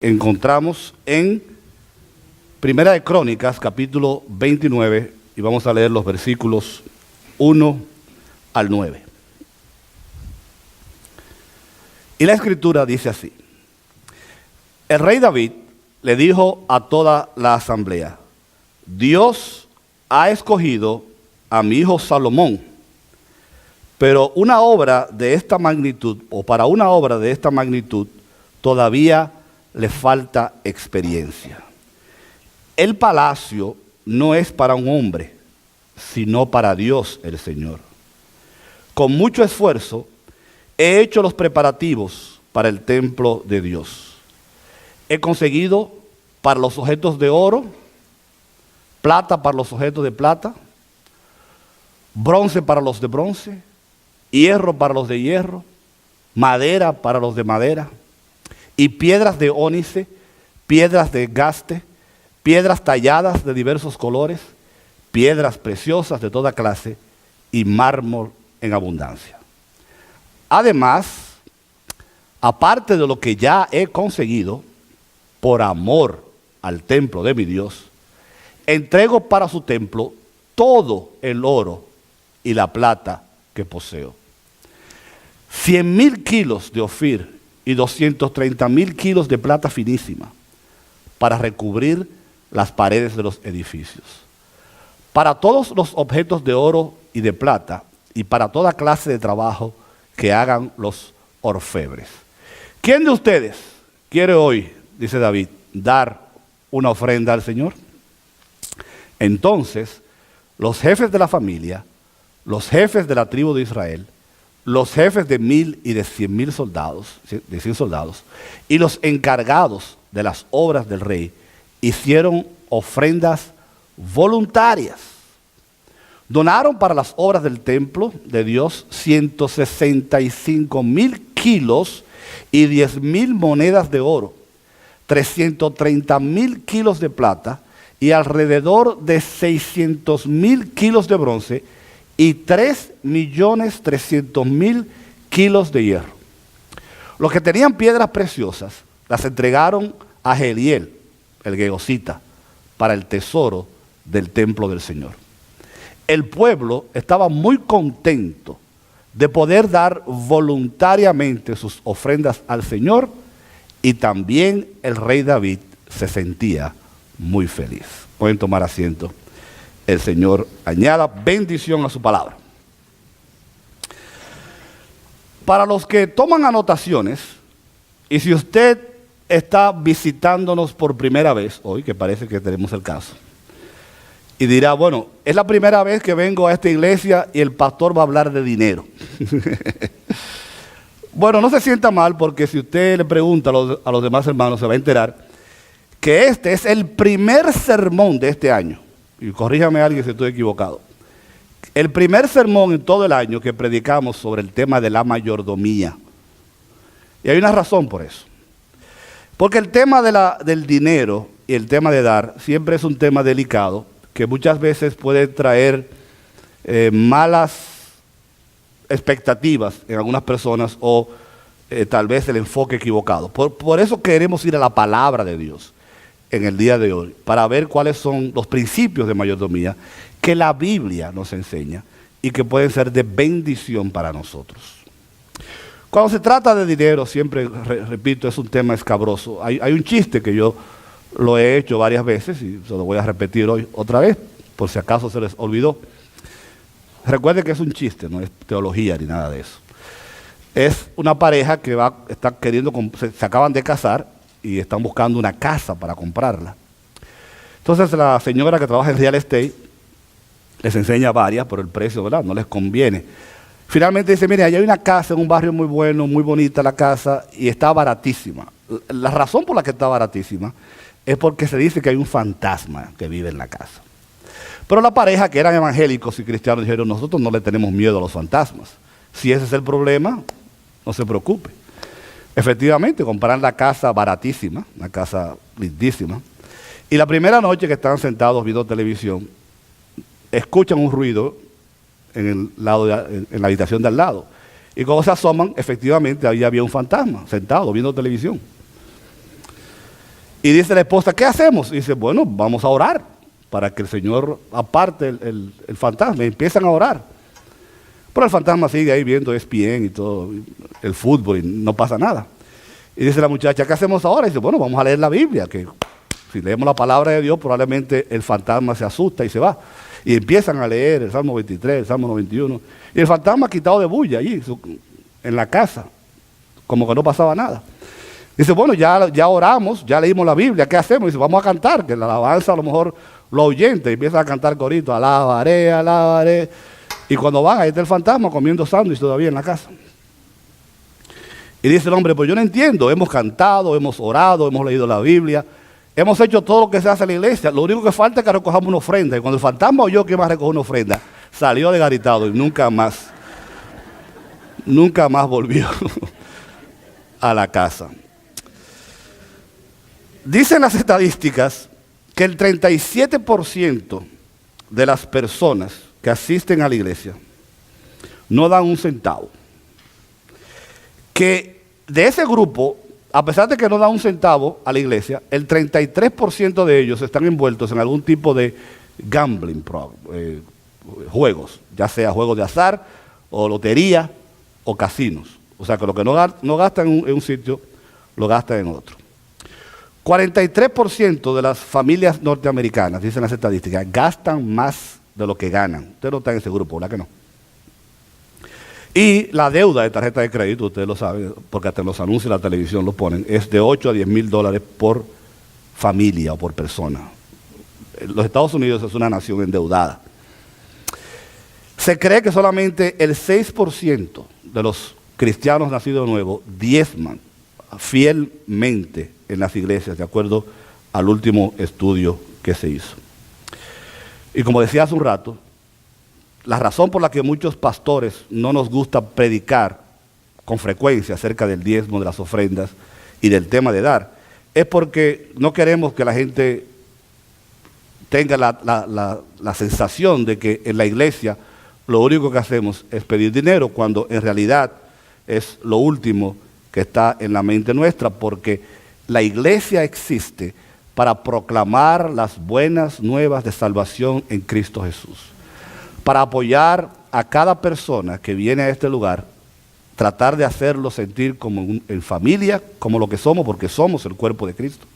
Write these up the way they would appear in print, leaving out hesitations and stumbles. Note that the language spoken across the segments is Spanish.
encontramos en Primera de Crónicas, capítulo 29, y vamos a leer los versículos 1 al 9. Y la escritura dice así: el rey David le dijo a toda la asamblea: Dios ha escogido a mi hijo Salomón, pero una obra de esta magnitud, o para una obra de esta magnitud, todavía le falta experiencia. El palacio no es para un hombre, sino para Dios el Señor. Con mucho esfuerzo he hecho los preparativos para el templo de Dios. He conseguido para los objetos de oro, plata para los objetos de plata, bronce para los de bronce, hierro para los de hierro, madera para los de madera, y piedras de ónice, piedras de gaste, piedras talladas de diversos colores, piedras preciosas de toda clase y mármol en abundancia. Además, aparte de lo que ya he conseguido, por amor al templo de mi Dios, entrego para su templo todo el oro y la plata que poseo. 100,000 kilos de Ofir y 230,000 kilos de plata finísima para recubrir las paredes de los edificios. Para todos los objetos de oro y de plata y para toda clase de trabajo que hagan los orfebres. ¿Quién de ustedes quiere hoy, dice David, dar una ofrenda al Señor? Entonces, los jefes de la familia, los jefes de la tribu de Israel, los jefes de 1,000 y de 100,000 soldados, de 100 soldados, y los encargados de las obras del rey, hicieron ofrendas voluntarias. Donaron para las obras del templo de Dios 165,000 kilos y 10,000 monedas de oro, 330,000 kilos de plata y alrededor de 600,000 kilos de bronce y 3,300,000 kilos de hierro. Los que tenían piedras preciosas las entregaron a Jeriel, el Gegosita, para el tesoro del templo del Señor. El pueblo estaba muy contento de poder dar voluntariamente sus ofrendas al Señor, y también el rey David se sentía muy feliz. Pueden tomar asiento. El Señor añada bendición a su palabra. Para los que toman anotaciones, y si usted está visitándonos por primera vez hoy, que parece que tenemos el caso, y dirá, bueno, es la primera vez que vengo a esta iglesia y el pastor va a hablar de dinero. Bueno, no se sienta mal, porque si usted le pregunta a los demás hermanos, se va a enterar que este es el primer sermón de este año. Y corríjame a alguien si estoy equivocado. El primer sermón en todo el año que predicamos sobre el tema de la mayordomía. Y hay una razón por eso. Porque el tema del dinero y el tema de dar siempre es un tema delicado, que muchas veces puede traer malas expectativas en algunas personas, o tal vez el enfoque equivocado. Por eso queremos ir a la palabra de Dios en el día de hoy, para ver cuáles son los principios de mayordomía que la Biblia nos enseña y que pueden ser de bendición para nosotros. Cuando se trata de dinero, siempre repito, es un tema escabroso. Hay un chiste que yo lo he hecho varias veces y se lo voy a repetir hoy otra vez, por si acaso se les olvidó. Recuerden que es un chiste, no es teología ni nada de eso. Es una pareja que está queriendo, se acaban de casar y están buscando una casa para comprarla. Entonces la señora que trabaja en real estate les enseña varias, pero el precio, ¿verdad?, no les conviene. Finalmente dice, mire, allá hay una casa en un barrio muy bueno, muy bonita la casa, y está baratísima. La razón por la que está baratísima es porque se dice que hay un fantasma que vive en la casa. Pero la pareja, que eran evangélicos y cristianos, dijeron, nosotros no le tenemos miedo a los fantasmas. Si ese es el problema, no se preocupe. Efectivamente, compraron la casa baratísima, una casa lindísima. Y la primera noche que están sentados viendo televisión, escuchan un ruido en la habitación de al lado. Y cuando se asoman, efectivamente, ahí había un fantasma sentado viendo televisión. Y dice la esposa, ¿qué hacemos? Y dice, bueno, vamos a orar para que el Señor aparte el fantasma. Y empiezan a orar. Pero el fantasma sigue ahí viendo ESPN y todo, el fútbol, y no pasa nada. Y dice la muchacha, ¿qué hacemos ahora? Y dice, bueno, vamos a leer la Biblia, que si leemos la palabra de Dios, probablemente el fantasma se asusta y se va. Y empiezan a leer el Salmo 23, el Salmo 91. Y el fantasma quitado de bulla allí, en la casa, como que no pasaba nada. Dice, bueno, ya oramos, ya leímos la Biblia, ¿qué hacemos? Dice, vamos a cantar, que la alabanza a lo mejor lo ahuyente. Y empiezan a cantar corito, alabaré, alabaré. Y cuando van, ahí está el fantasma comiendo sándwich todavía en la casa. Y dice el hombre, pues yo no entiendo, hemos cantado, hemos orado, hemos leído la Biblia, hemos hecho todo lo que se hace en la iglesia, lo único que falta es que recojamos una ofrenda. Y cuando el fantasma oyó que iba a recoger una ofrenda, salió desgaritado y nunca más volvió a la casa. Dicen las estadísticas que el 37% de las personas que asisten a la iglesia no dan un centavo. Que de ese grupo, a pesar de que no dan un centavo a la iglesia, el 33% de ellos están envueltos en algún tipo de gambling, juegos, ya sea juegos de azar, o lotería, o casinos. O sea que lo que no gastan en un sitio, lo gastan en otro. 43% de las familias norteamericanas, dicen las estadísticas, gastan más de lo que ganan. Usted no está en ese grupo, ¿verdad que no? Y la deuda de tarjeta de crédito, ustedes lo saben, porque hasta en los anuncios de la televisión lo ponen, es de 8 a 10 mil dólares por familia o por persona. Los Estados Unidos es una nación endeudada. Se cree que solamente el 6% de los cristianos nacidos de nuevo diezman fielmente en las iglesias, de acuerdo al último estudio que se hizo. Y como decía hace un rato, la razón por la que muchos pastores no nos gusta predicar con frecuencia acerca del diezmo, de las ofrendas y del tema de dar, es porque no queremos que la gente tenga la sensación de que en la iglesia lo único que hacemos es pedir dinero, cuando en realidad es lo último que está en la mente nuestra, porque la iglesia existe para proclamar las buenas nuevas de salvación en Cristo Jesús, para apoyar a cada persona que viene a este lugar, tratar de hacerlo sentir como en familia, como lo que somos, porque somos el cuerpo de Cristo,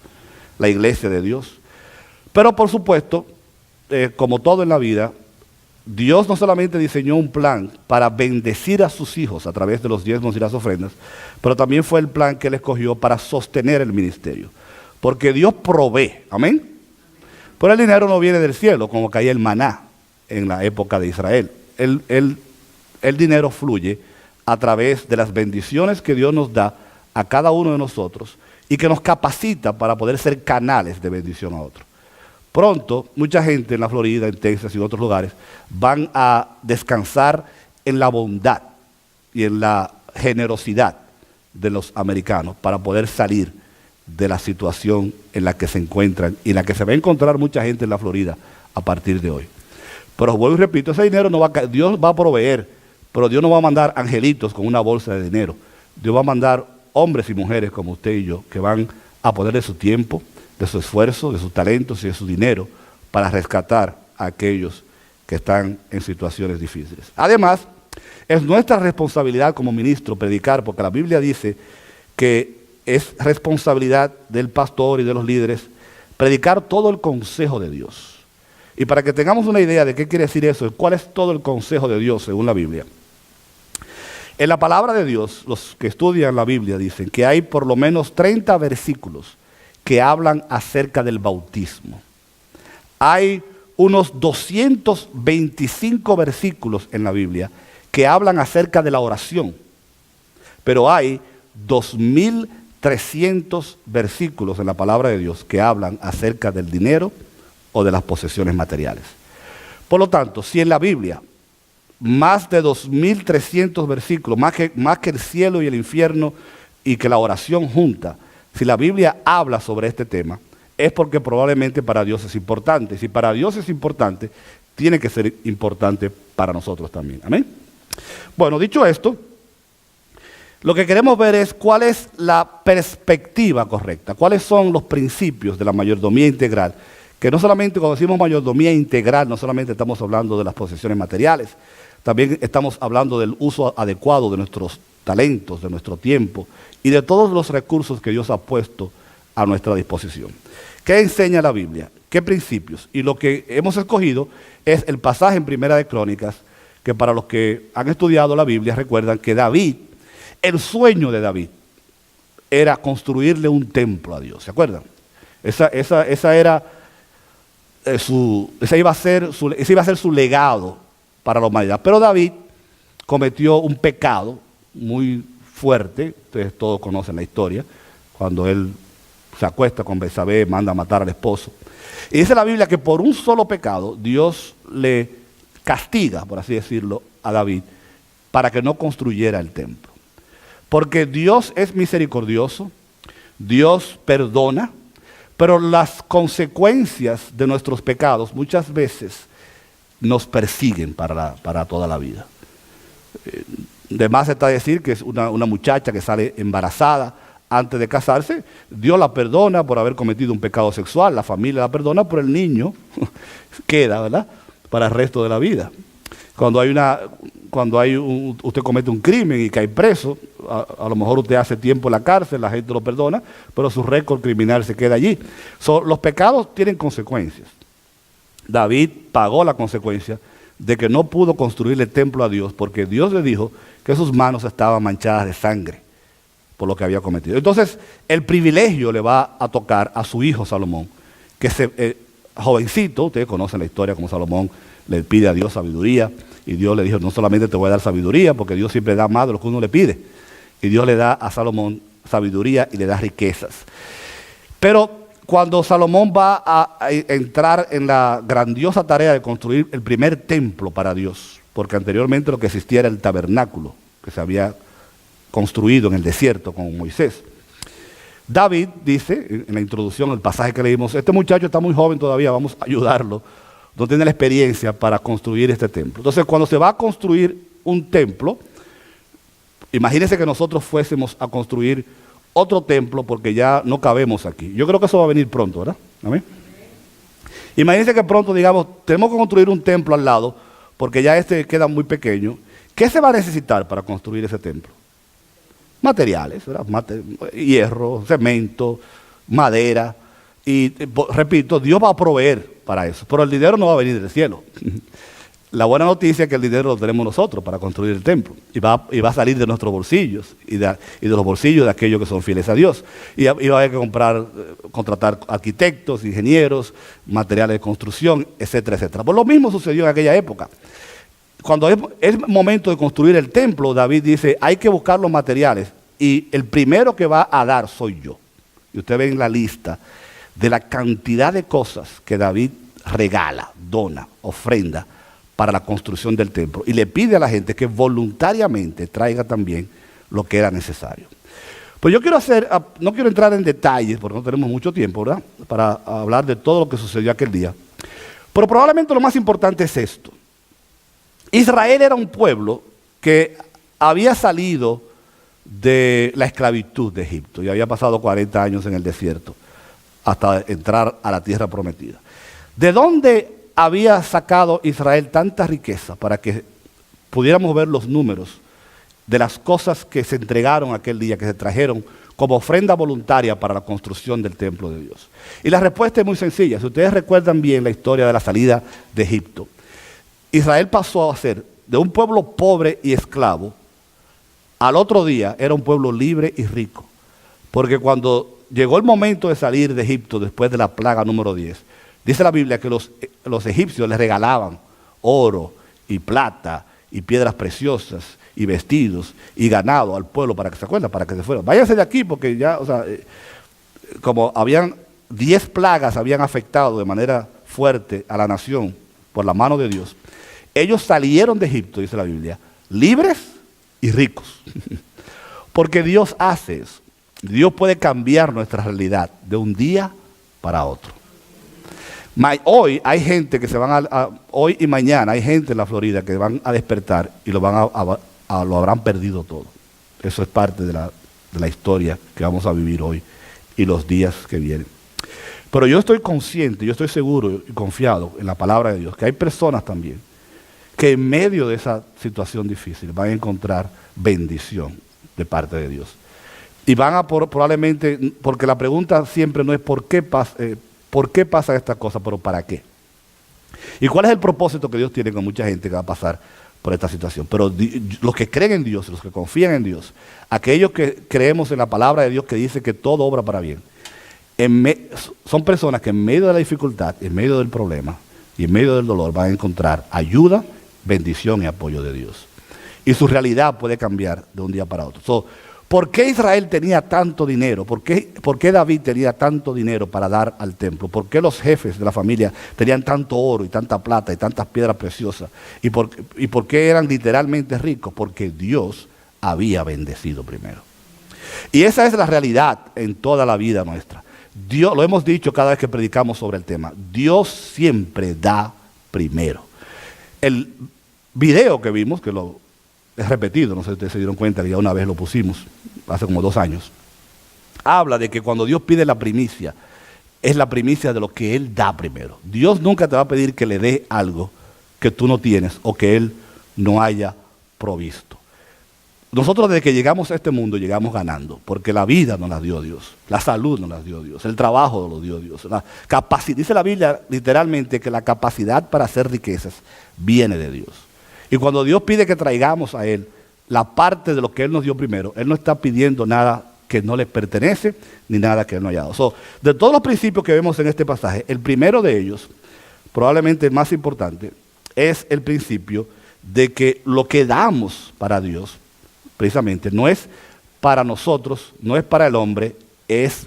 la iglesia de Dios. Pero por supuesto, como todo en la vida, Dios no solamente diseñó un plan para bendecir a sus hijos a través de los diezmos y las ofrendas, pero también fue el plan que Él escogió para sostener el ministerio. Porque Dios provee, amén. Pero el dinero no viene del cielo, como caía el maná en la época de Israel. El dinero fluye a través de las bendiciones que Dios nos da a cada uno de nosotros y que nos capacita para poder ser canales de bendición a otros. Pronto, mucha gente en la Florida, en Texas y en otros lugares van a descansar en la bondad y en la generosidad de los americanos para poder salir de la situación en la que se encuentran y en la que se va a encontrar mucha gente en la Florida a partir de hoy. Pero vuelvo y repito, ese dinero no va a Dios va a proveer, pero Dios no va a mandar angelitos con una bolsa de dinero. Dios va a mandar hombres y mujeres como usted y yo, que van a poner de su tiempo, de su esfuerzo, de sus talentos y de su dinero para rescatar a aquellos que están en situaciones difíciles. Además, es nuestra responsabilidad como ministro predicar, porque la Biblia dice que es responsabilidad del pastor y de los líderes predicar todo el consejo de Dios. Y para que tengamos una idea de qué quiere decir eso, cuál es todo el consejo de Dios según la Biblia. En la palabra de Dios, los que estudian la Biblia dicen que hay por lo menos 30 versículos que hablan acerca del bautismo. Hay unos 225 versículos en la Biblia que hablan acerca de la oración, pero hay 2300 versículos en la palabra de Dios que hablan acerca del dinero o de las posesiones materiales. Por lo tanto, si en la Biblia más de 2300 versículos, más que el cielo y el infierno y que la oración junta, si la Biblia habla sobre este tema, es porque probablemente para Dios es importante. Si para Dios es importante, tiene que ser importante para nosotros también. Amén. Bueno, dicho esto, Lo que queremos ver es cuál es la perspectiva correcta, cuáles son los principios de la mayordomía integral, que no solamente cuando decimos mayordomía integral, no solamente estamos hablando de las posesiones materiales, también estamos hablando del uso adecuado de nuestros talentos, de nuestro tiempo y de todos los recursos que Dios ha puesto a nuestra disposición. ¿Qué enseña la Biblia? ¿Qué principios? Y lo que hemos escogido es el pasaje en Primera de Crónicas, que para los que han estudiado la Biblia recuerdan que David, el sueño de David era construirle un templo a Dios, ¿se acuerdan? Ese iba a ser su legado para la humanidad. Pero David cometió un pecado muy fuerte, ustedes todos conocen la historia, cuando él se acuesta con Betsabé, manda a matar al esposo. Y dice la Biblia que por un solo pecado Dios le castiga, por así decirlo, a David para que no construyera el templo. Porque Dios es misericordioso, Dios perdona, pero las consecuencias de nuestros pecados muchas veces nos persiguen para toda la vida. De más está decir que es una muchacha que sale embarazada antes de casarse, Dios la perdona por haber cometido un pecado sexual, la familia la perdona, pero el niño queda, ¿verdad?, para el resto de la vida. Usted comete un crimen y cae preso, a lo mejor usted hace tiempo en la cárcel, la gente lo perdona, pero su récord criminal se queda allí. Los pecados tienen consecuencias. David pagó la consecuencia de que no pudo construirle templo a Dios porque Dios le dijo que sus manos estaban manchadas de sangre por lo que había cometido. Entonces, el privilegio le va a tocar a su hijo Salomón, que jovencito, ustedes conocen la historia como Salomón le pide a Dios sabiduría, y Dios le dijo, no solamente te voy a dar sabiduría, porque Dios siempre da más de lo que uno le pide, y Dios le da a Salomón sabiduría y le da riquezas. Pero cuando Salomón va a entrar en la grandiosa tarea de construir el primer templo para Dios, porque anteriormente lo que existía era el tabernáculo, que se había construido en el desierto con Moisés. David dice, en la introducción, el pasaje que leímos, este muchacho está muy joven todavía, vamos a ayudarlo, no tiene la experiencia para construir este templo. Entonces, cuando se va a construir un templo, imagínense que nosotros fuésemos a construir otro templo porque ya no cabemos aquí. Yo creo que eso va a venir pronto, ¿verdad? ¿Amén? Imagínense que pronto digamos, tenemos que construir un templo al lado porque ya este queda muy pequeño. ¿Qué se va a necesitar para construir ese templo? Materiales, ¿verdad? Hierro, cemento, madera. Y repito, Dios va a proveer para eso, pero el dinero no va a venir del cielo. La buena noticia es que el dinero lo tenemos nosotros para construir el templo y va a salir de nuestros bolsillos y de los bolsillos de aquellos que son fieles a Dios. Y va a haber que contratar arquitectos, ingenieros, materiales de construcción, etcétera, etcétera. Pues lo mismo sucedió en aquella época. Cuando es momento de construir el templo, David dice, hay que buscar los materiales y el primero que va a dar soy yo. Y usted ve en la lista de la cantidad de cosas que David regala, dona, ofrenda para la construcción del templo. Y le pide a la gente que voluntariamente traiga también lo que era necesario. Pues yo no quiero entrar en detalles, porque no tenemos mucho tiempo, ¿verdad?, para hablar de todo lo que sucedió aquel día. Pero probablemente lo más importante es esto. Israel era un pueblo que había salido de la esclavitud de Egipto y había pasado 40 años en el desierto hasta entrar a la tierra prometida. ¿De dónde había sacado Israel tanta riqueza para que pudiéramos ver los números de las cosas que se entregaron aquel día, que se trajeron como ofrenda voluntaria para la construcción del templo de Dios? Y la respuesta es muy sencilla. Si ustedes recuerdan bien la historia de la salida de Egipto, Israel pasó a ser de un pueblo pobre y esclavo, al otro día era un pueblo libre y rico. Porque cuando llegó el momento de salir de Egipto después de la plaga número 10, dice la Biblia que los egipcios les regalaban oro y plata y piedras preciosas y vestidos y ganado al pueblo para que se acuerden, para que se fueran. Váyanse de aquí porque ya, como habían 10 plagas habían afectado de manera fuerte a la nación por la mano de Dios, ellos salieron de Egipto, dice la Biblia, libres y ricos. Porque Dios hace eso. Dios puede cambiar nuestra realidad de un día para otro. Hoy hay gente que hoy y mañana hay gente en la Florida que van a despertar y lo habrán perdido todo. Eso es parte de la historia que vamos a vivir hoy y los días que vienen. Pero yo estoy consciente, yo estoy seguro y confiado en la palabra de Dios, que hay personas también que en medio de esa situación difícil van a encontrar bendición de parte de Dios. Y van a probablemente, porque la pregunta siempre no es por qué pasa esta cosa, pero ¿para qué? ¿Y cuál es el propósito que Dios tiene con mucha gente que va a pasar por esta situación? Pero los que creen en Dios, los que confían en Dios, aquellos que creemos en la palabra de Dios que dice que todo obra para bien, son personas que en medio de la dificultad, en medio del problema y en medio del dolor van a encontrar ayuda, bendición y apoyo de Dios. Y su realidad puede cambiar de un día para otro. ¿Por qué Israel tenía tanto dinero? ¿Por qué David tenía tanto dinero para dar al templo? ¿Por qué los jefes de la familia tenían tanto oro y tanta plata y tantas piedras preciosas? ¿Y por qué eran literalmente ricos? Porque Dios había bendecido primero. Y esa es la realidad en toda la vida nuestra. Dios, lo hemos dicho cada vez que predicamos sobre el tema, Dios siempre da primero. El video que vimos, que lo he repetido, no sé si ustedes se dieron cuenta que ya una vez lo pusimos, hace como 2 años, habla de que cuando Dios pide la primicia, es la primicia de lo que Él da primero. Dios nunca te va a pedir que le dé algo que tú no tienes o que Él no haya provisto. Nosotros desde que llegamos a este mundo llegamos ganando, porque la vida nos la dio Dios, la salud nos la dio Dios, el trabajo nos lo dio Dios. Dice la Biblia literalmente que la capacidad para hacer riquezas viene de Dios. Y cuando Dios pide que traigamos a Él la parte de lo que Él nos dio primero, Él no está pidiendo nada que no le pertenece, ni nada que Él no haya dado. De todos los principios que vemos en este pasaje, el primero de ellos, probablemente el más importante, es el principio de que lo que damos para Dios, precisamente, no es para nosotros, no es para el hombre, es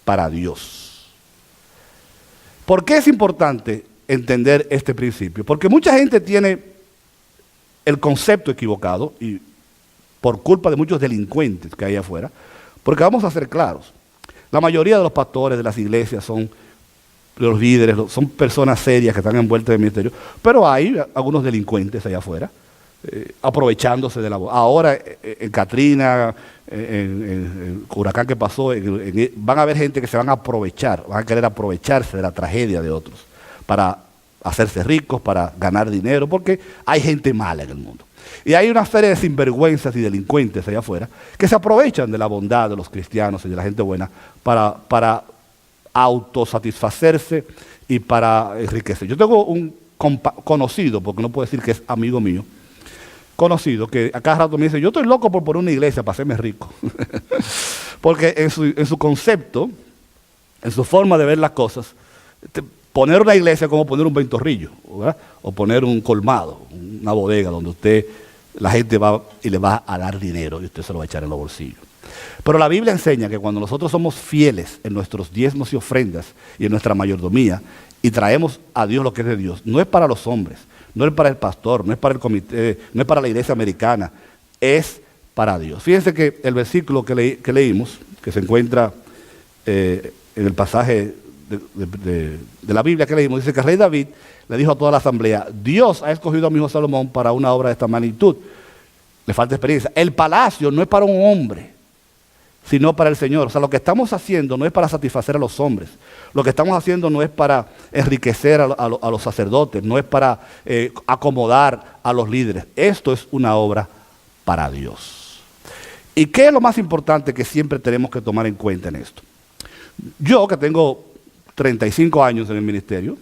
para Dios. ¿Por qué es importante entender este principio? Porque mucha gente tiene el concepto equivocado y por culpa de muchos delincuentes que hay afuera, porque vamos a ser claros, la mayoría de los pastores de las iglesias son los líderes, son personas serias que están envueltas en el ministerio, pero hay algunos delincuentes allá afuera, aprovechándose de la voz. Ahora en Katrina, en el huracán que pasó, van a haber gente que se van a aprovechar, van a querer aprovecharse de la tragedia de otros para hacerse ricos, para ganar dinero, porque hay gente mala en el mundo. Y hay una serie de sinvergüenzas y delincuentes allá afuera que se aprovechan de la bondad de los cristianos y de la gente buena para autosatisfacerse y para enriquecer. Yo tengo un conocido, porque no puedo decir que es amigo mío, conocido, que a cada rato me dice, yo estoy loco por poner una iglesia para hacerme rico. Porque en su concepto, en su forma de ver las cosas, poner una iglesia es como poner un ventorrillo, ¿verdad? O poner un colmado, una bodega donde la gente va y le va a dar dinero y usted se lo va a echar en los bolsillos. Pero la Biblia enseña que cuando nosotros somos fieles en nuestros diezmos y ofrendas y en nuestra mayordomía y traemos a Dios lo que es de Dios, no es para los hombres, no es para el pastor, no es para el comité, no es para la iglesia americana, es para Dios. Fíjense que el versículo que leímos, que se encuentra en el pasaje de la Biblia que leímos, dice que el rey David le dijo a toda la asamblea, Dios ha escogido a mi hijo Salomón para una obra de esta magnitud. Le falta experiencia. El palacio no es para un hombre, sino para el Señor. O sea, lo que estamos haciendo no es para satisfacer a los hombres. Lo que estamos haciendo no es para enriquecer a los sacerdotes, no es para acomodar a los líderes. Esto es una obra para Dios. ¿Y qué es lo más importante que siempre tenemos que tomar en cuenta en esto? Yo, que tengo 35 años en el ministerio,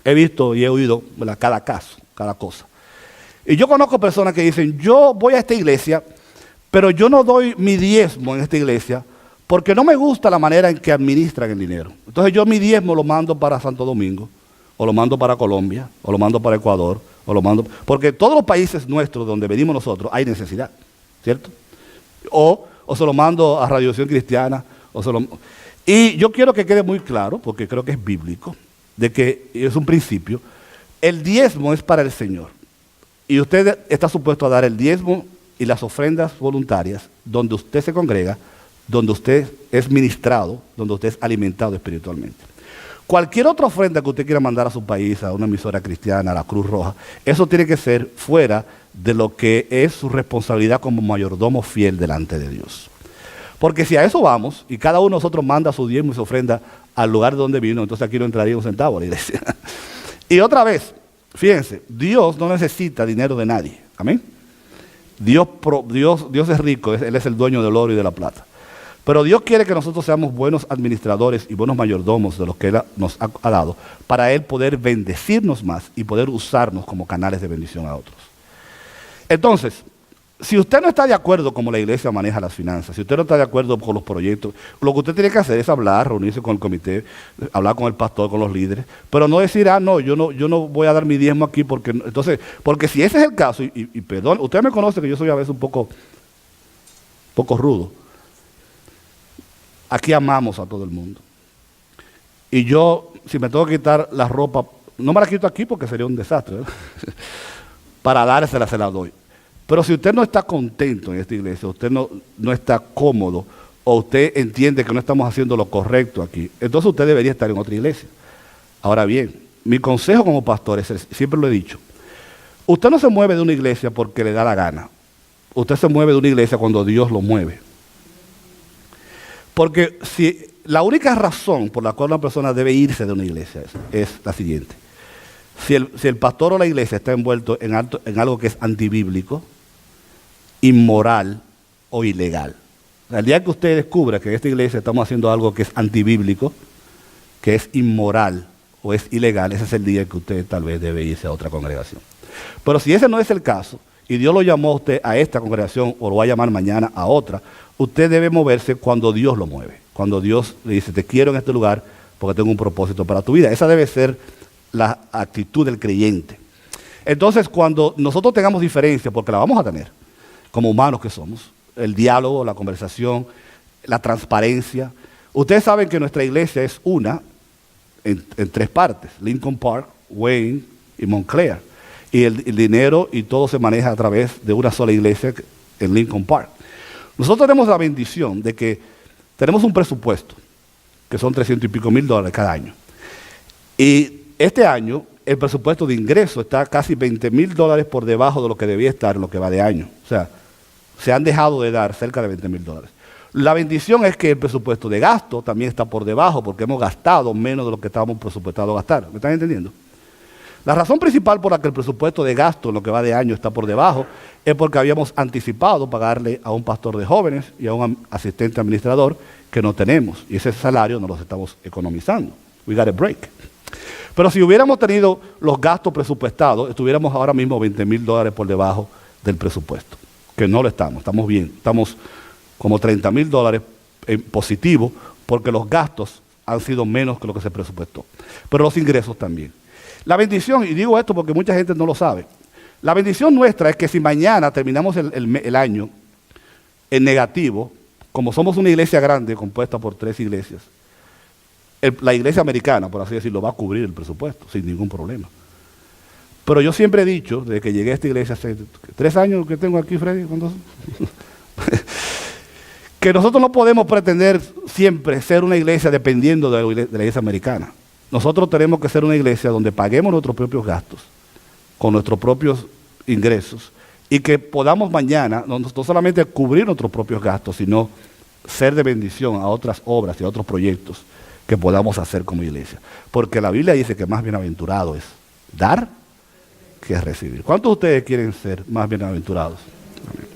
he visto y he oído, ¿verdad?, cada caso, cada cosa. Y yo conozco personas que dicen, yo voy a esta iglesia, pero yo no doy mi diezmo en esta iglesia porque no me gusta la manera en que administran el dinero. Entonces yo mi diezmo lo mando para Santo Domingo, o lo mando para Colombia, o lo mando para Ecuador, o lo mando... Porque todos los países nuestros donde venimos nosotros hay necesidad, ¿cierto? O se lo mando a Radiovisión Cristiana, Y yo quiero que quede muy claro, porque creo que es bíblico, de que es un principio, el diezmo es para el Señor. Y usted está supuesto a dar el diezmo y las ofrendas voluntarias donde usted se congrega, donde usted es ministrado, donde usted es alimentado espiritualmente. Cualquier otra ofrenda que usted quiera mandar a su país, a una emisora cristiana, a la Cruz Roja, eso tiene que ser fuera de lo que es su responsabilidad como mayordomo fiel delante de Dios. Porque si a eso vamos, y cada uno de nosotros manda su diezmo y su ofrenda al lugar de donde vino, entonces aquí no entraría un centavo a la iglesia. Y otra vez, fíjense, Dios no necesita dinero de nadie. Amén. Dios es rico, Él es el dueño del oro y de la plata. Pero Dios quiere que nosotros seamos buenos administradores y buenos mayordomos de lo que Él nos ha dado, para Él poder bendecirnos más y poder usarnos como canales de bendición a otros. Entonces, si usted no está de acuerdo como la iglesia maneja las finanzas, si usted no está de acuerdo con los proyectos, lo que usted tiene que hacer es hablar, reunirse con el comité, hablar con el pastor, con los líderes, pero no decir, no, yo no voy a dar mi diezmo aquí, porque si ese es el caso, y perdón, usted me conoce que yo soy a veces un poco rudo. Aquí amamos a todo el mundo. Y yo, si me tengo que quitar la ropa, no me la quito aquí porque sería un desastre, ¿verdad? Para dársela, se la doy. Pero si usted no está contento en esta iglesia, usted no está cómodo, o usted entiende que no estamos haciendo lo correcto aquí, entonces usted debería estar en otra iglesia. Ahora bien, mi consejo como pastor es, siempre lo he dicho, usted no se mueve de una iglesia porque le da la gana. Usted se mueve de una iglesia cuando Dios lo mueve. Porque si la única razón por la cual una persona debe irse de una iglesia es la siguiente. Si el pastor o la iglesia está envuelto en algo que es antibíblico, inmoral o ilegal. El día que usted descubra que en esta iglesia estamos haciendo algo que es antibíblico, que es inmoral o es ilegal, ese es el día que usted tal vez debe irse a otra congregación. Pero si ese no es el caso, y Dios lo llamó a usted a esta congregación o lo va a llamar mañana a otra, usted debe moverse cuando Dios lo mueve. Cuando Dios le dice, te quiero en este lugar porque tengo un propósito para tu vida. Esa debe ser la actitud del creyente. Entonces, cuando nosotros tengamos diferencia, porque la vamos a tener, como humanos que somos, el diálogo, la conversación, la transparencia. Ustedes saben que nuestra iglesia es una en 3 partes, Lincoln Park, Wayne y Montclair. Y el dinero y todo se maneja a través de una sola iglesia en Lincoln Park. Nosotros tenemos la bendición de que tenemos un presupuesto, que son $300 y pico mil cada año. Y este año el presupuesto de ingreso está casi $20,000 por debajo de lo que debía estar en lo que va de año. O sea, se han dejado de dar cerca de $20,000. La bendición es que el presupuesto de gasto también está por debajo, porque hemos gastado menos de lo que estábamos presupuestados a gastar. ¿Me están entendiendo? La razón principal por la que el presupuesto de gasto en lo que va de año está por debajo es porque habíamos anticipado pagarle a un pastor de jóvenes y a un asistente administrador que no tenemos. Y ese salario no los estamos economizando. We got a break. Pero si hubiéramos tenido los gastos presupuestados, estuviéramos ahora mismo $20,000 por debajo del presupuesto. Que no lo estamos bien. Estamos como $30,000 en positivo porque los gastos han sido menos que lo que se presupuestó. Pero los ingresos también. La bendición, y digo esto porque mucha gente no lo sabe, la bendición nuestra es que si mañana terminamos el año en negativo, como somos una iglesia grande compuesta por 3 iglesias, la iglesia americana, por así decirlo, va a cubrir el presupuesto sin ningún problema. Pero yo siempre he dicho, desde que llegué a esta iglesia hace 3 años que tengo aquí, Freddy, que nosotros no podemos pretender siempre ser una iglesia dependiendo de la iglesia americana. Nosotros tenemos que ser una iglesia donde paguemos nuestros propios gastos, con nuestros propios ingresos, y que podamos mañana no solamente cubrir nuestros propios gastos, sino ser de bendición a otras obras y a otros proyectos que podamos hacer como iglesia. Porque la Biblia dice que más bienaventurado es dar que recibir. ¿Cuántos de ustedes quieren ser más bienaventurados? Amén.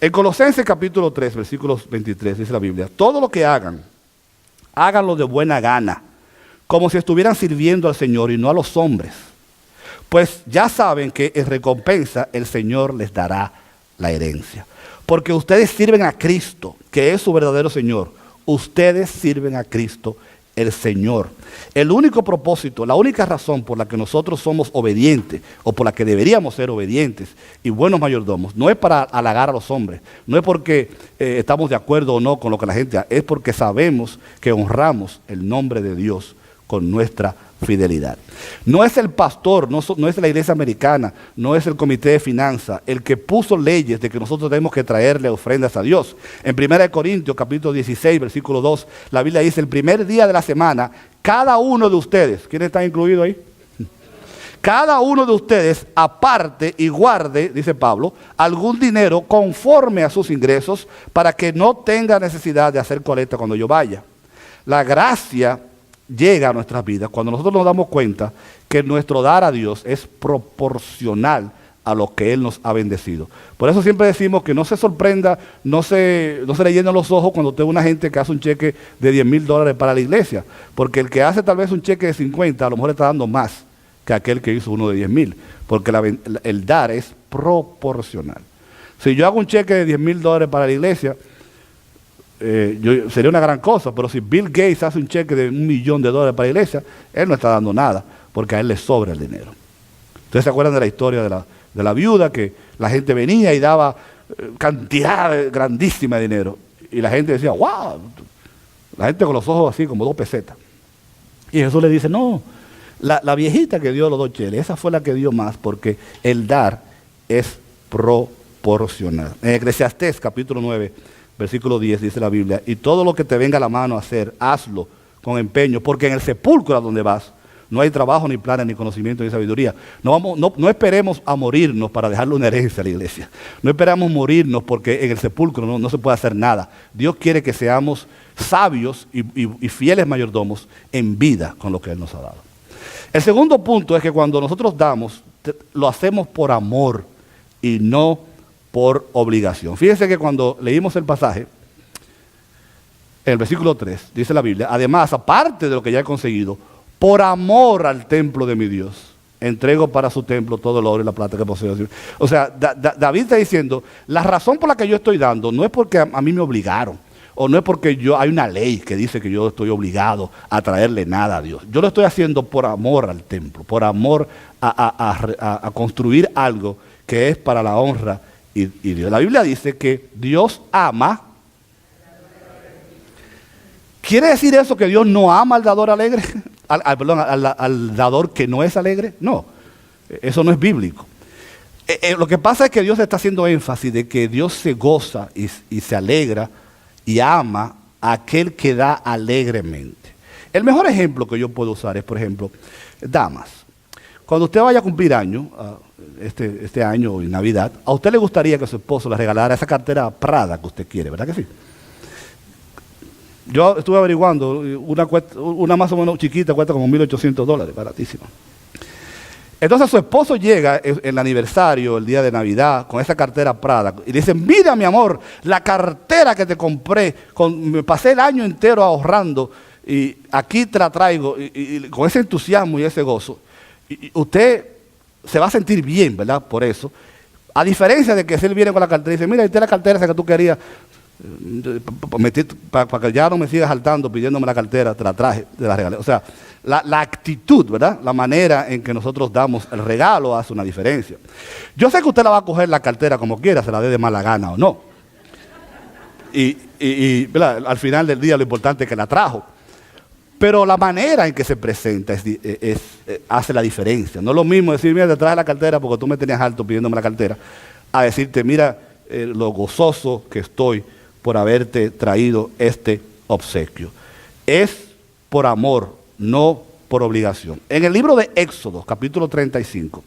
En Colosenses capítulo 3, versículos 23, dice la Biblia, todo lo que hagan, háganlo de buena gana, como si estuvieran sirviendo al Señor y no a los hombres. Pues ya saben que en recompensa el Señor les dará la herencia. Porque ustedes sirven a Cristo, que es su verdadero Señor. Ustedes sirven a Cristo, el Señor. El único propósito, la única razón por la que nosotros somos obedientes, o por la que deberíamos ser obedientes y buenos mayordomos, no es para halagar a los hombres, no es porque estamos de acuerdo o no con lo que la gente hace, es porque sabemos que honramos el nombre de Dios con nuestra fidelidad. No es el pastor, no es la iglesia americana, no es el comité de finanzas el que puso leyes de que nosotros tenemos que traerle ofrendas a Dios. En 1 Corintios capítulo 16, versículo 2, la Biblia dice, el primer día de la semana, cada uno de ustedes, ¿quiénes están incluidos ahí? cada uno de ustedes aparte y guarde, dice Pablo, algún dinero conforme a sus ingresos para que no tenga necesidad de hacer colecta cuando yo vaya. La gracia llega a nuestras vidas cuando nosotros nos damos cuenta que nuestro dar a Dios es proporcional a lo que Él nos ha bendecido. Por eso siempre decimos que no se sorprenda, no se le llenen los ojos cuando usted ve una gente que hace un cheque de $10,000 para la iglesia, porque el que hace tal vez un cheque de 50, a lo mejor está dando más que aquel que hizo uno de 10,000, porque el dar es proporcional. Si yo hago un cheque de $10,000 para la iglesia, sería una gran cosa, pero si Bill Gates hace un cheque de $1 millón para la iglesia, él no está dando nada, porque a él le sobra el dinero. ¿Ustedes se acuerdan de la historia de la viuda, que la gente venía y daba cantidad grandísima de dinero? Y la gente decía, wow, la gente con los ojos así como 2 pesetas. Y Jesús le dice, no, la viejita que dio los 2 cheles, esa fue la que dio más, porque el dar es proporcional. En Eclesiastés capítulo 9, versículo 10 dice la Biblia, y todo lo que te venga a la mano a hacer, hazlo con empeño, porque en el sepulcro a donde vas, no hay trabajo, ni planes, ni conocimiento, ni sabiduría. No esperemos a morirnos para dejarle una herencia a la iglesia. No esperamos morirnos porque en el sepulcro no se puede hacer nada. Dios quiere que seamos sabios y fieles mayordomos en vida con lo que Él nos ha dado. El segundo punto es que cuando nosotros damos, lo hacemos por amor y no por obligación. Fíjense que cuando leímos el pasaje, en el versículo 3, dice la Biblia, además, aparte de lo que ya he conseguido, por amor al templo de mi Dios, entrego para su templo todo el oro y la plata que poseo. O sea, David está diciendo, la razón por la que yo estoy dando no es porque a mí me obligaron, o no es porque hay una ley que dice que yo estoy obligado a traerle nada a Dios. Yo lo estoy haciendo por amor al templo, por amor a construir algo que es para la honra y Dios. La Biblia dice que Dios ama. ¿Quiere decir eso que Dios no ama al dador alegre? Al dador que no es alegre. No, eso no es bíblico. Lo que pasa es que Dios está haciendo énfasis de que Dios se goza y se alegra y ama a aquel que da alegremente. El mejor ejemplo que yo puedo usar es, por ejemplo, damas. Cuando usted vaya a cumplir año, este año en Navidad, a usted le gustaría que su esposo le regalara esa cartera Prada que usted quiere, ¿verdad que sí? Yo estuve averiguando, una más o menos chiquita cuesta como $1,800, baratísima. Entonces su esposo llega en el aniversario, el día de Navidad, con esa cartera Prada, y le dice, mira mi amor, la cartera que te compré, me pasé el año entero ahorrando, y aquí te la traigo, y con ese entusiasmo y ese gozo, y usted se va a sentir bien, ¿verdad? Por eso. A diferencia de que si él viene con la cartera y dice, mira, esta es la cartera esa que tú querías, para que ya no me sigas saltando pidiéndome la cartera, te la traje, te la regalé. O sea, la actitud, ¿verdad? La manera en que nosotros damos el regalo hace una diferencia. Yo sé que usted la va a coger la cartera como quiera, se la dé de mala gana o no. ¿Verdad? Al final del día lo importante es que la trajo. Pero la manera en que se presenta hace la diferencia. No es lo mismo decir, mira, te traje la cartera porque tú me tenías alto pidiéndome la cartera, a decirte, mira, lo gozoso que estoy por haberte traído este obsequio. Es por amor, no por obligación. En el libro de Éxodo, capítulo 35,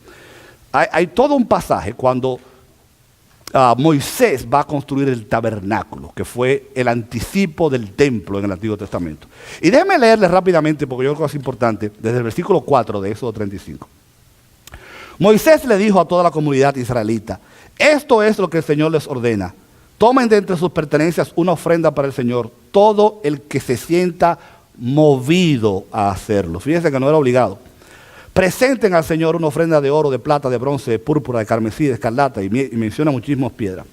hay todo un pasaje cuando Moisés va a construir el tabernáculo, que fue el anticipo del templo en el Antiguo Testamento. Y déjenme leerle rápidamente, porque yo creo que es importante, desde el versículo 4 de Éxodo 35. Moisés le dijo a toda la comunidad israelita, esto es lo que el Señor les ordena. Tomen de entre sus pertenencias una ofrenda para el Señor, todo el que se sienta movido a hacerlo. Fíjense que no era obligado. Presenten al Señor una ofrenda de oro, de plata, de bronce, de púrpura, de carmesí, de escarlata, y menciona muchísimas piedras.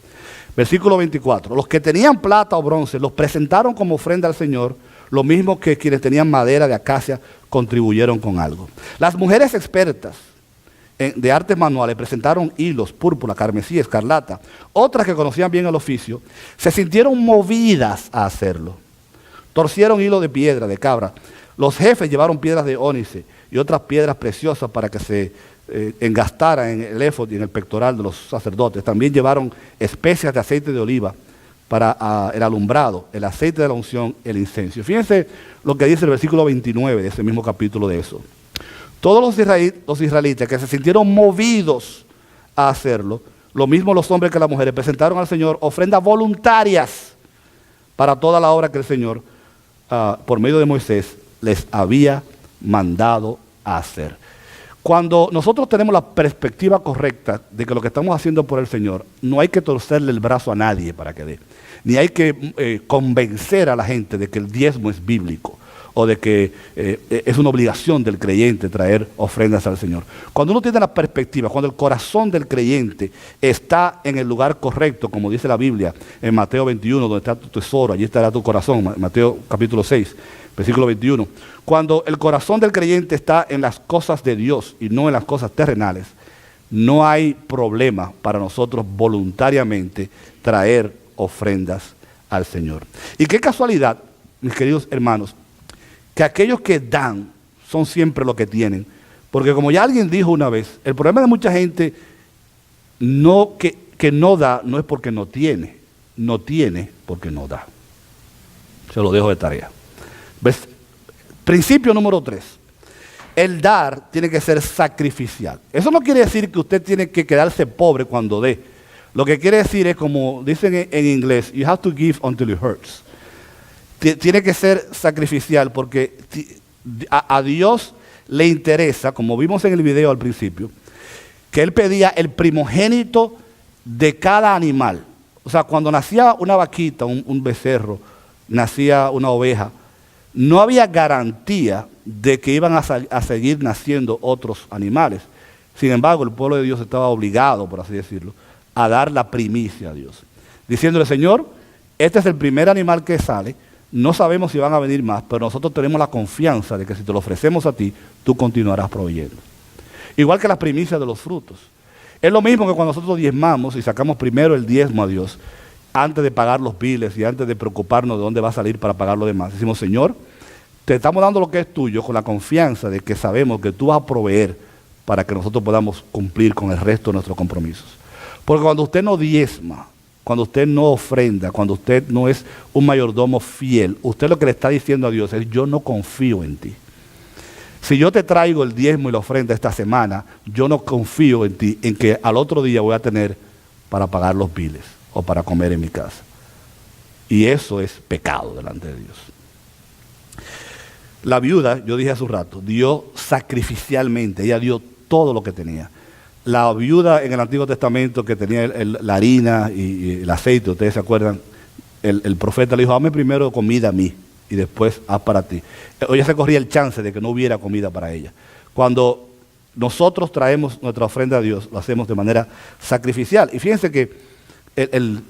Versículo 24. Los que tenían plata o bronce los presentaron como ofrenda al Señor, lo mismo que quienes tenían madera de acacia contribuyeron con algo. Las mujeres expertas de artes manuales presentaron hilos, púrpura, carmesí, escarlata. Otras que conocían bien el oficio se sintieron movidas a hacerlo. Torcieron hilo de piedra, de cabra. Los jefes llevaron piedras de ónice y otras piedras preciosas para que se engastaran en el éfod y en el pectoral de los sacerdotes. También llevaron especias de aceite de oliva para el alumbrado, el aceite de la unción, el incienso. Fíjense lo que dice el versículo 29 de ese mismo capítulo de eso. Todos los israelitas que se sintieron movidos a hacerlo, lo mismo los hombres que las mujeres, presentaron al Señor ofrendas voluntarias para toda la obra que el Señor, por medio de Moisés, les había mandado a hacer. Cuando nosotros tenemos la perspectiva correcta de que lo que estamos haciendo por el Señor, no hay que torcerle el brazo a nadie para que dé, ni hay que convencer a la gente de que el diezmo es bíblico, o de que es una obligación del creyente traer ofrendas al Señor. Cuando uno tiene la perspectiva, cuando el corazón del creyente está en el lugar correcto, como dice la Biblia en Mateo 21, donde está tu tesoro, allí estará tu corazón, Mateo capítulo 6, versículo 21. Cuando el corazón del creyente está en las cosas de Dios y no en las cosas terrenales, no hay problema para nosotros voluntariamente traer ofrendas al Señor. Y qué casualidad, mis queridos hermanos, que aquellos que dan son siempre lo que tienen. Porque como ya alguien dijo una vez, el problema de mucha gente que no da no es porque no tiene porque no da. Se lo dejo de tarea. ¿Ves? Principio número 3. El dar tiene que ser sacrificial. Eso no quiere decir que usted tiene que quedarse pobre cuando dé. Lo que quiere decir es, como dicen en inglés, you have to give until it hurts. Tiene que ser sacrificial porque a Dios le interesa, como vimos en el video al principio, que Él pedía el primogénito de cada animal. O sea, cuando nacía una vaquita, un becerro, nacía una oveja, no había garantía de que iban a seguir naciendo otros animales. Sin embargo, el pueblo de Dios estaba obligado, por así decirlo, a dar la primicia a Dios. Diciéndole, Señor, este es el primer animal que sale. No sabemos si van a venir más, pero nosotros tenemos la confianza de que si te lo ofrecemos a ti, tú continuarás proveyendo. Igual que las primicias de los frutos. Es lo mismo que cuando nosotros diezmamos y sacamos primero el diezmo a Dios, antes de pagar los biles y antes de preocuparnos de dónde va a salir para pagar lo demás. Decimos, Señor, te estamos dando lo que es tuyo con la confianza de que sabemos que tú vas a proveer para que nosotros podamos cumplir con el resto de nuestros compromisos. Porque cuando usted no diezma, cuando usted no ofrenda, cuando usted no es un mayordomo fiel, usted lo que le está diciendo a Dios es, yo no confío en ti. Si yo te traigo el diezmo y la ofrenda esta semana, yo no confío en ti, en que al otro día voy a tener para pagar los biles o para comer en mi casa. Y eso es pecado delante de Dios. La viuda, yo dije hace un rato, dio sacrificialmente, ella dio todo lo que tenía. La viuda en el Antiguo Testamento que tenía la harina y el aceite, ustedes se acuerdan, el profeta le dijo, dame primero comida a mí y después haz para ti. Ella se corría el chance de que no hubiera comida para ella. Cuando nosotros traemos nuestra ofrenda a Dios, lo hacemos de manera sacrificial. Y fíjense que en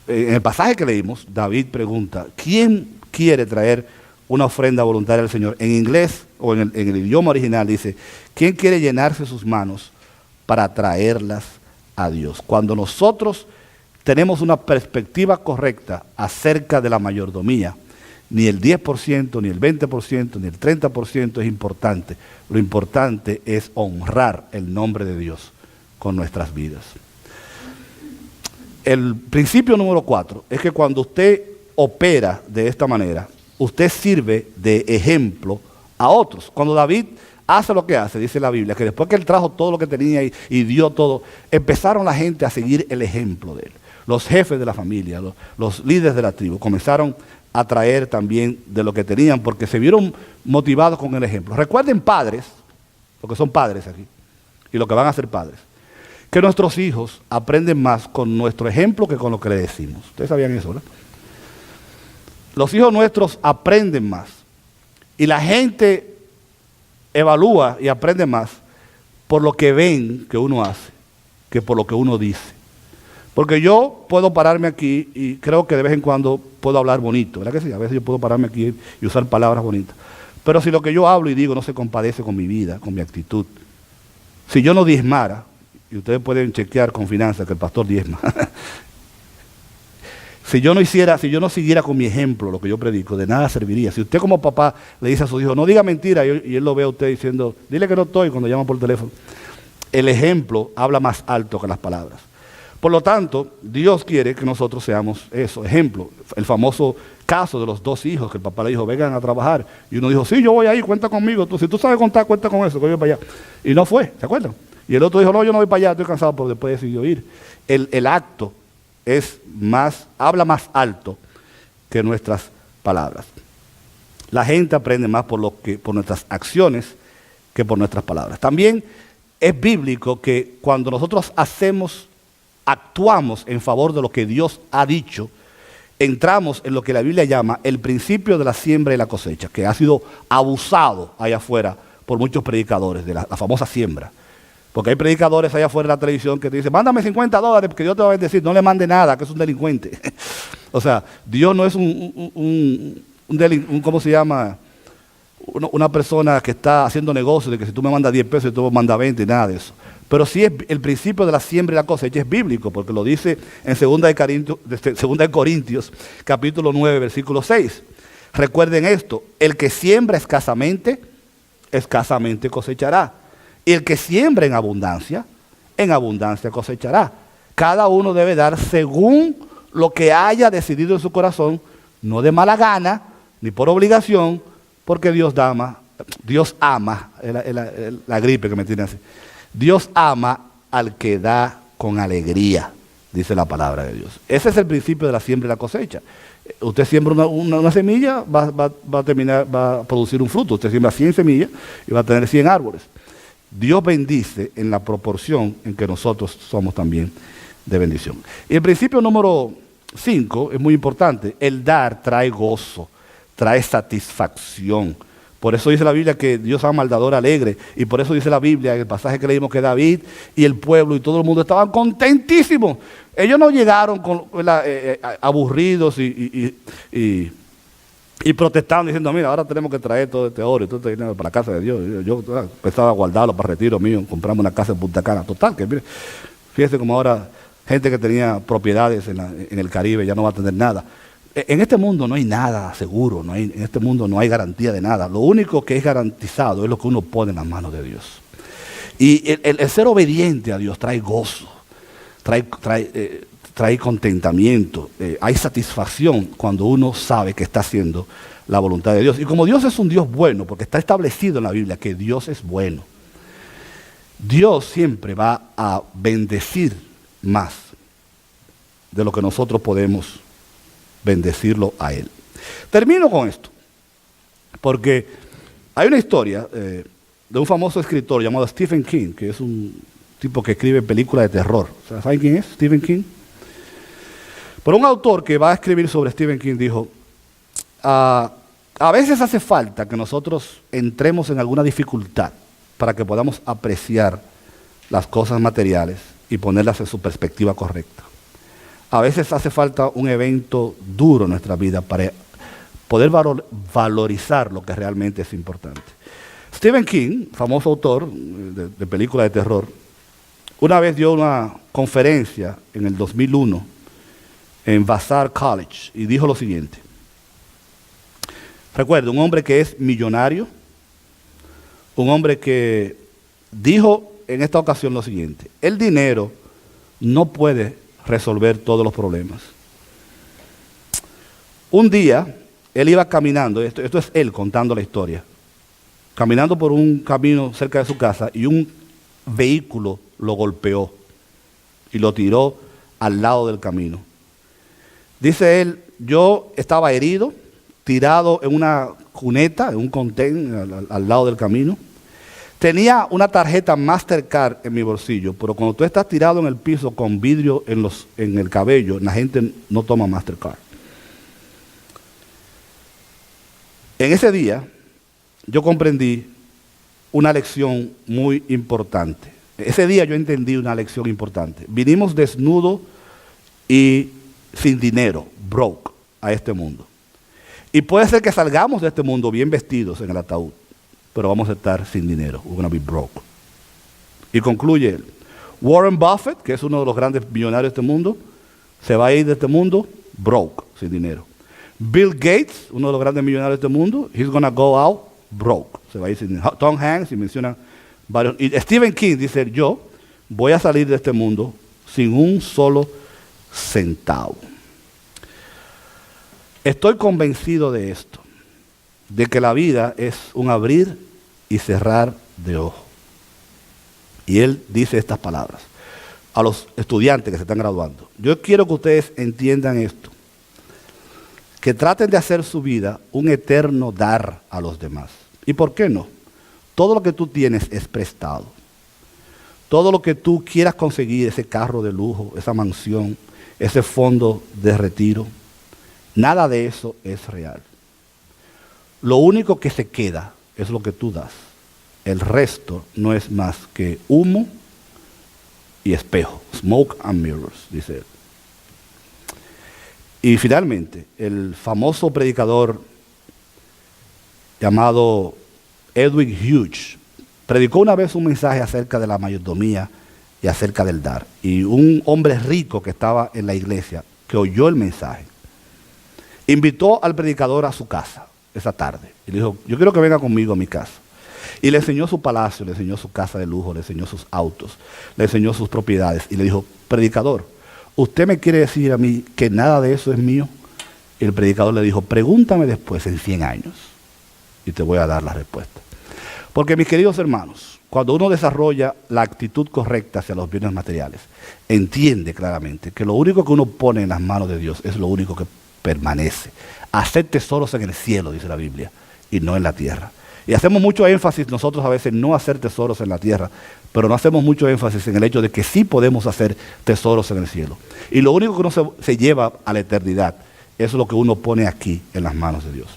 el pasaje que leímos, David pregunta, ¿quién quiere traer una ofrenda voluntaria al Señor? En inglés o en el idioma original dice, ¿quién quiere llenarse sus manos para traerlas a Dios? Cuando nosotros tenemos una perspectiva correcta acerca de la mayordomía, ni el 10%, ni el 20%, ni el 30% es importante. Lo importante es honrar el nombre de Dios con nuestras vidas. El principio número 4 es que cuando usted opera de esta manera, usted sirve de ejemplo a otros. Cuando David hace lo que hace, dice la Biblia, que después que él trajo todo lo que tenía y dio todo, empezaron la gente a seguir el ejemplo de él. Los jefes de la familia, los líderes de la tribu, comenzaron a traer también de lo que tenían porque se vieron motivados con el ejemplo. Recuerden, padres, porque son padres aquí, y lo que van a ser padres, que nuestros hijos aprenden más con nuestro ejemplo que con lo que le decimos. Ustedes sabían eso, ¿verdad? Los hijos nuestros aprenden más. Y la gente evalúa y aprende más por lo que ven que uno hace, que por lo que uno dice. Porque yo puedo pararme aquí y creo que de vez en cuando puedo hablar bonito, ¿verdad que sí? A veces yo puedo pararme aquí y usar palabras bonitas. Pero si lo que yo hablo y digo no se compadece con mi vida, con mi actitud, si yo no diezmara, y ustedes pueden chequear con finanzas que el pastor diezma, si yo no siguiera con mi ejemplo lo que yo predico, de nada serviría. Si usted como papá le dice a su hijo, no diga mentira, y él lo ve a usted diciendo, dile que no estoy cuando llama por teléfono, el ejemplo habla más alto que las palabras. Por lo tanto, Dios quiere que nosotros seamos eso, ejemplo. El famoso caso de los dos hijos, que el papá le dijo, vengan a trabajar. Y uno dijo, sí, yo voy ahí, cuenta conmigo. Si tú sabes contar, cuenta con eso, que yo voy para allá. Y no fue, ¿se acuerdan? Y el otro dijo, no, yo no voy para allá, estoy cansado, pero después decidió ir. El acto habla más alto que nuestras palabras. La gente aprende más por nuestras acciones que por nuestras palabras. También es bíblico que cuando nosotros actuamos en favor de lo que Dios ha dicho, entramos en lo que la Biblia llama el principio de la siembra y la cosecha, que ha sido abusado allá afuera por muchos predicadores, de la famosa siembra. Porque hay predicadores allá afuera de la televisión que te dicen, mándame $50 porque Dios te va a bendecir. No le mande nada, que es un delincuente. O sea, Dios no es ¿cómo se llama? Una persona que está haciendo negocios, de que si tú me mandas 10 pesos, yo te mando 20, nada de eso. Pero sí es el principio de la siembra y la cosecha es bíblico, porque lo dice en 2 de Corintios, capítulo 9, versículo 6. Recuerden esto, el que siembra escasamente cosechará. Y el que siembra en abundancia cosechará. Cada uno debe dar según lo que haya decidido en su corazón, no de mala gana, ni por obligación, porque Dios ama, la gripe que me tiene así. Dios ama al que da con alegría, dice la palabra de Dios. Ese es el principio de la siembra y la cosecha. Usted siembra una semilla, va a producir un fruto. Usted siembra 100 semillas y va a tener 100 árboles. Dios bendice en la proporción en que nosotros somos también de bendición. Y el principio número 5 es muy importante. El dar trae gozo, trae satisfacción. Por eso dice la Biblia que Dios ama al dador alegre. Y por eso dice la Biblia, en el pasaje que leímos, que David y el pueblo y todo el mundo estaban contentísimos. Ellos no llegaron aburridos y protestaron diciendo, mira, ahora tenemos que traer todo este oro y todo este dinero para la casa de Dios. Yo empezaba a guardarlo para retiro mío, compramos una casa en Punta Cana. Total, que mire, fíjese como ahora gente que tenía propiedades en el Caribe ya no va a tener nada. En este mundo no hay nada seguro, en este mundo no hay garantía de nada. Lo único que es garantizado es lo que uno pone en las manos de Dios. Y el ser obediente a Dios trae gozo, trae contentamiento, hay satisfacción cuando uno sabe que está haciendo la voluntad de Dios. Y como Dios es un Dios bueno, porque está establecido en la Biblia que Dios es bueno, Dios siempre va a bendecir más de lo que nosotros podemos bendecirlo a Él. Termino con esto, porque hay una historia de un famoso escritor llamado Stephen King, que es un tipo que escribe películas de terror. ¿Saben quién es Stephen King? Pero un autor que va a escribir sobre Stephen King dijo, a veces hace falta que nosotros entremos en alguna dificultad para que podamos apreciar las cosas materiales y ponerlas en su perspectiva correcta. A veces hace falta un evento duro en nuestra vida para poder valorizar lo que realmente es importante. Stephen King, famoso autor de películas de terror, una vez dio una conferencia en el 2001 en Vassar College y dijo lo siguiente. Recuerda, un hombre que es millonario, un hombre que dijo en esta ocasión lo siguiente: el dinero no puede resolver todos los problemas. Un día, él iba caminando, esto es él contando la historia, caminando por un camino cerca de su casa y un vehículo lo golpeó y lo tiró al lado del camino. Dice él, yo estaba herido, tirado en una cuneta, en un contén al lado del camino. Tenía una tarjeta Mastercard en mi bolsillo, pero cuando tú estás tirado en el piso con vidrio en el cabello, la gente no toma Mastercard. En ese día, yo comprendí una lección muy importante. Ese día yo entendí una lección importante. Vinimos desnudos y sin dinero, broke, a este mundo. Y puede ser que salgamos de este mundo bien vestidos en el ataúd, pero vamos a estar sin dinero. We're going to be broke. Y concluye él. Warren Buffett, que es uno de los grandes millonarios de este mundo, se va a ir de este mundo broke, sin dinero. Bill Gates, uno de los grandes millonarios de este mundo, he's going to go out broke. Se va a ir sin dinero. Tom Hanks, y menciona varios. Y Stephen King dice, yo voy a salir de este mundo sin un solo centavo. Estoy convencido de esto, de que la vida es un abrir y cerrar de ojos. Y él dice estas palabras a los estudiantes que se están graduando. Yo quiero que ustedes entiendan esto, que traten de hacer su vida un eterno dar a los demás. ¿Y por qué no? Todo lo que tú tienes es prestado. Todo lo que tú quieras conseguir, ese carro de lujo, esa mansión, ese fondo de retiro, nada de eso es real. Lo único que se queda es lo que tú das. El resto no es más que humo y espejo. Smoke and mirrors, dice él. Y finalmente, el famoso predicador llamado Edwin Hughes predicó una vez un mensaje acerca de la mayordomía y acerca del dar. Y un hombre rico que estaba en la iglesia, que oyó el mensaje, invitó al predicador a su casa esa tarde. Y le dijo, yo quiero que venga conmigo a mi casa. Y le enseñó su palacio, le enseñó su casa de lujo, le enseñó sus autos, le enseñó sus propiedades. Y le dijo, predicador, ¿usted me quiere decir a mí que nada de eso es mío? Y el predicador le dijo, pregúntame después en 100 años y te voy a dar la respuesta. Porque mis queridos hermanos, cuando uno desarrolla la actitud correcta hacia los bienes materiales, entiende claramente que lo único que uno pone en las manos de Dios es lo único que permanece. Hacer tesoros en el cielo, dice la Biblia, y no en la tierra. Y hacemos mucho énfasis nosotros a veces no hacer tesoros en la tierra, pero no hacemos mucho énfasis en el hecho de que sí podemos hacer tesoros en el cielo. Y lo único que uno se lleva a la eternidad es lo que uno pone aquí en las manos de Dios.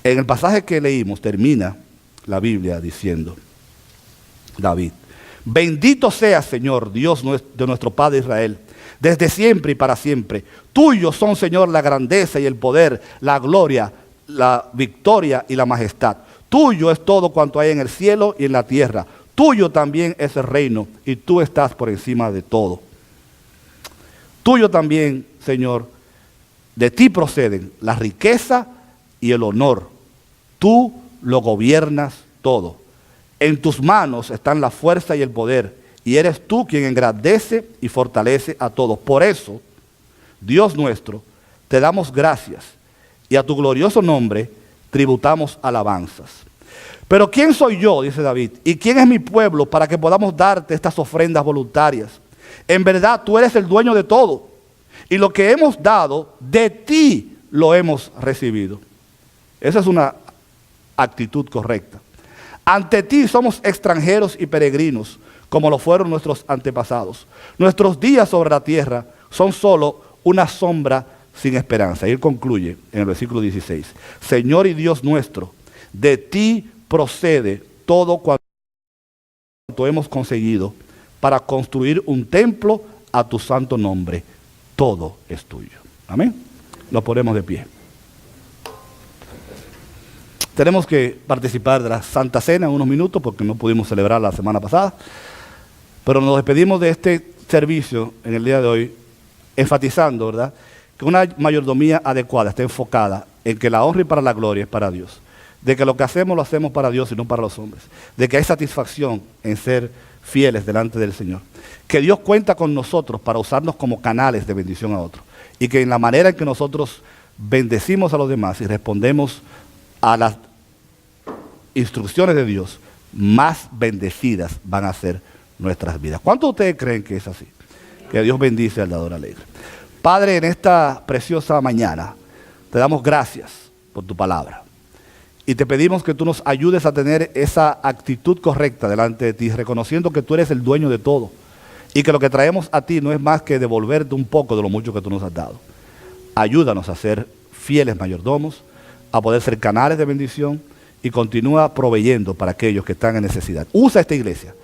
En el pasaje que leímos termina la Biblia diciendo, David, bendito sea Señor, Dios de nuestro Padre Israel, desde siempre y para siempre. Tuyos son, Señor, la grandeza y el poder, la gloria, la victoria y la majestad. Tuyo es todo cuanto hay en el cielo y en la tierra. Tuyo también es el reino y tú estás por encima de todo. Tuyo también, Señor, de ti proceden la riqueza y el honor. Tú lo gobiernas todo. En tus manos están la fuerza y el poder, y eres tú quien engrandece y fortalece a todos. Por eso, Dios nuestro, te damos gracias, y a tu glorioso nombre tributamos alabanzas. Pero ¿quién soy yo?, dice David, ¿y quién es mi pueblo para que podamos darte estas ofrendas voluntarias? En verdad, tú eres el dueño de todo, y lo que hemos dado, de ti lo hemos recibido. Esa es una actitud correcta. Ante ti somos extranjeros y peregrinos, como lo fueron nuestros antepasados. Nuestros días sobre la tierra son solo una sombra sin esperanza. Y él concluye en el versículo 16. Señor y Dios nuestro, de ti procede todo cuanto hemos conseguido para construir un templo a tu santo nombre. Todo es tuyo. Amén. Lo ponemos de pie. Tenemos que participar de la Santa Cena en unos minutos porque no pudimos celebrar la semana pasada. Pero nos despedimos de este servicio en el día de hoy enfatizando, ¿verdad?, que una mayordomía adecuada está enfocada en que la honra y para la gloria es para Dios. De que lo que hacemos lo hacemos para Dios y no para los hombres. De que hay satisfacción en ser fieles delante del Señor. Que Dios cuenta con nosotros para usarnos como canales de bendición a otros. Y que en la manera en que nosotros bendecimos a los demás y respondemos a las instrucciones de Dios, más bendecidas van a ser nuestras vidas. ¿Cuántos de ustedes creen que es así? Que Dios bendice al dador alegre. Padre, en esta preciosa mañana te damos gracias por tu palabra. Y te pedimos que tú nos ayudes a tener esa actitud correcta delante de ti, reconociendo que tú eres el dueño de todo. Y que lo que traemos a ti no es más que devolverte un poco de lo mucho que tú nos has dado. Ayúdanos a ser fieles mayordomos, a poder ser canales de bendición y continúa proveyendo para aquellos que están en necesidad. Usa esta iglesia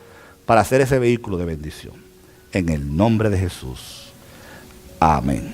para ser ese vehículo de bendición. En el nombre de Jesús. Amén.